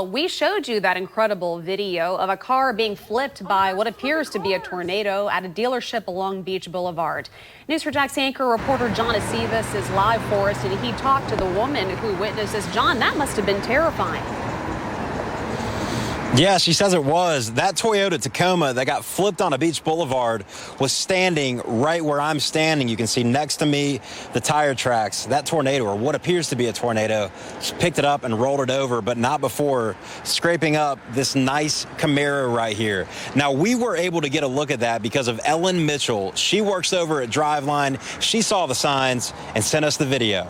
We showed you that incredible video of a car being flipped by what appears to be a tornado at a dealership along Beach Boulevard. News4Jax anchor reporter John Acevas is live for us, and he talked to the woman who witnessed this. John, that must have been terrifying. Yeah, she says it was. That Toyota Tacoma that got flipped on a Beach Boulevard was standing right where I'm standing. You can see next to me the tire tracks. That tornado, or what appears to be a tornado, just picked it up and rolled it over, but not before scraping up this nice Camaro right here. Now, we were able to get a look at that because of Ellen Mitchell. She works over at Driveline. She saw the signs and sent us the video.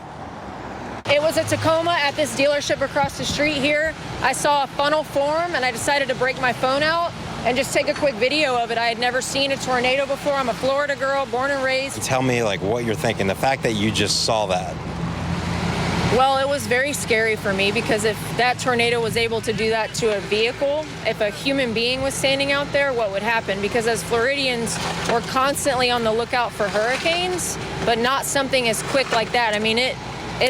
It was a Tacoma at this dealership across the street here. I saw a funnel form and I decided to break my phone out and just take a quick video of it. I had never seen a tornado before. I'm a Florida girl, born and raised. Tell me what you're thinking, the fact that you just saw that. Well, it was very scary for me because if that tornado was able to do that to a vehicle, if a human being was standing out there, what would happen? Because as Floridians, we're constantly on the lookout for hurricanes, but not something as quick like that. I mean, it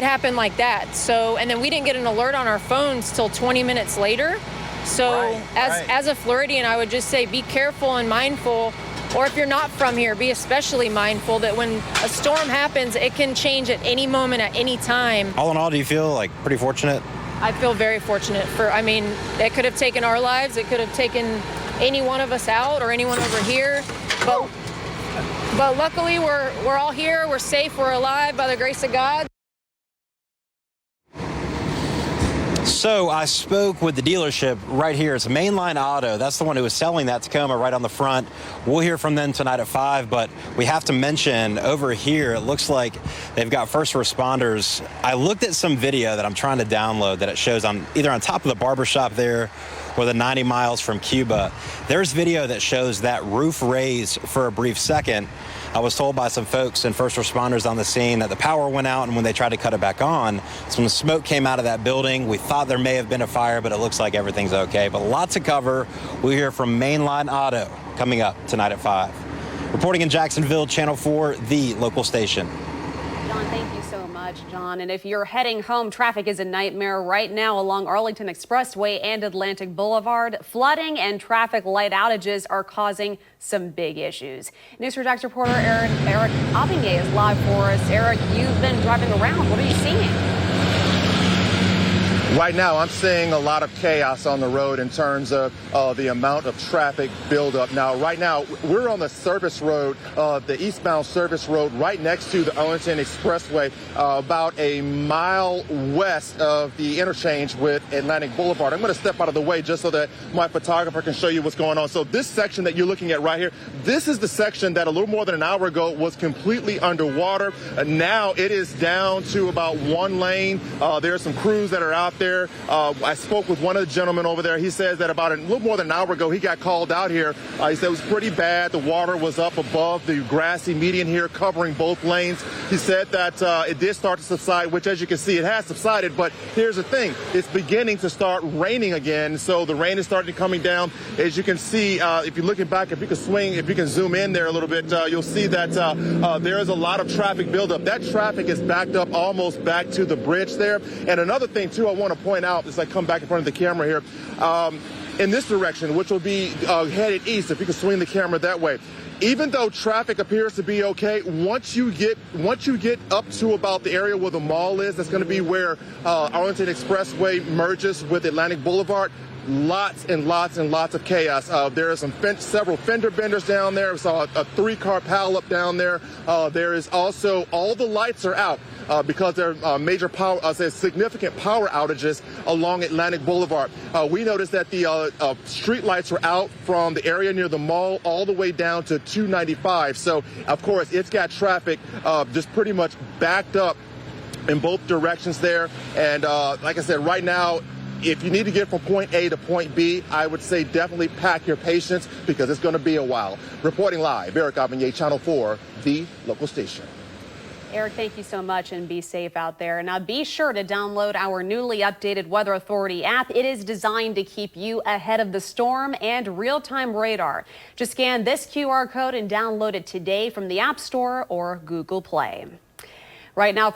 happened like that. So, and then we didn't get an alert on our phones till 20 minutes later. So as a Floridian, I would just say be careful and mindful, or if you're not from here, be especially mindful that when a storm happens, it can change at any moment, at any time. All in all, do you feel pretty fortunate? I feel very fortunate I mean, it could have taken our lives. It could have taken any one of us out or anyone over here. But luckily, we're all here. We're safe. We're alive by the grace of God. So I spoke with the dealership right here. It's Mainline Auto. That's the one who was selling that Tacoma right on the front. We'll hear from them tonight at 5, but we have to mention over here, it looks like they've got first responders. I looked at some video that I'm trying to download that it shows either on top of the barbershop there or the 90 miles from Cuba. There's video that shows that roof raise for a brief second. I was told by some folks and first responders on the scene that the power went out, and when they tried to cut it back on, some smoke came out of that building. We thought there may have been a fire, but it looks like everything's okay. But lots to cover. We'll hear from Mainline Auto coming up tonight at 5. Reporting in Jacksonville, Channel 4, the local station. John, thank you so much, John. And if you're heading home, traffic is a nightmare right now along Arlington Expressway and Atlantic Boulevard. Flooding and traffic light outages are causing some big issues. News4Jax reporter Eric Abingay is live for us. Eric, you've been driving around. What are you seeing? Right now, I'm seeing a lot of chaos on the road in terms of the amount of traffic buildup. Now, right now, we're on the service road, the eastbound service road right next to the Arlington Expressway, about a mile west of the interchange with Atlantic Boulevard. I'm going to step out of the way just so that my photographer can show you what's going on. So this section that you're looking at right here, this is the section that a little more than an hour ago was completely underwater. Now it is down to about one lane. There are some crews that are out there. I spoke with one of the gentlemen over there. He says that about a little more than an hour ago, he got called out here. He said it was pretty bad. The water was up above the grassy median here, covering both lanes. He said that it did start to subside, which, as you can see, it has subsided. But here's the thing. It's beginning to start raining again. So the rain is starting coming down. As you can see, if you're looking back, if you can zoom in there a little bit, you'll see that there is a lot of traffic buildup. That traffic is backed up almost back to the bridge there. And another thing, too, I want to point out as I come back in front of the camera here, in this direction, which will be headed east, if you can swing the camera that way. Even though traffic appears to be okay, once you get up to about the area where the mall is, that's going to be where Arlington Expressway merges with Atlantic Boulevard. Lots and lots and lots of chaos. There are several fender benders down there. We saw a 3-car pileup down there. There is also, all the lights are out because there are major significant power outages along Atlantic Boulevard. We noticed that the street lights were out from the area near the mall all the way down to 295. So, of course, it's got traffic just pretty much backed up in both directions there. And like I said, right now, if you need to get from point A to point B, I would say definitely pack your patience because it's going to be a while. Reporting live, Eric Abingay, Channel 4, the local station. Eric, thank you so much, and be safe out there. Now, be sure to download our newly updated Weather Authority app. It is designed to keep you ahead of the storm and real-time radar. Just scan this QR code and download it today from the App Store or Google Play. Right now,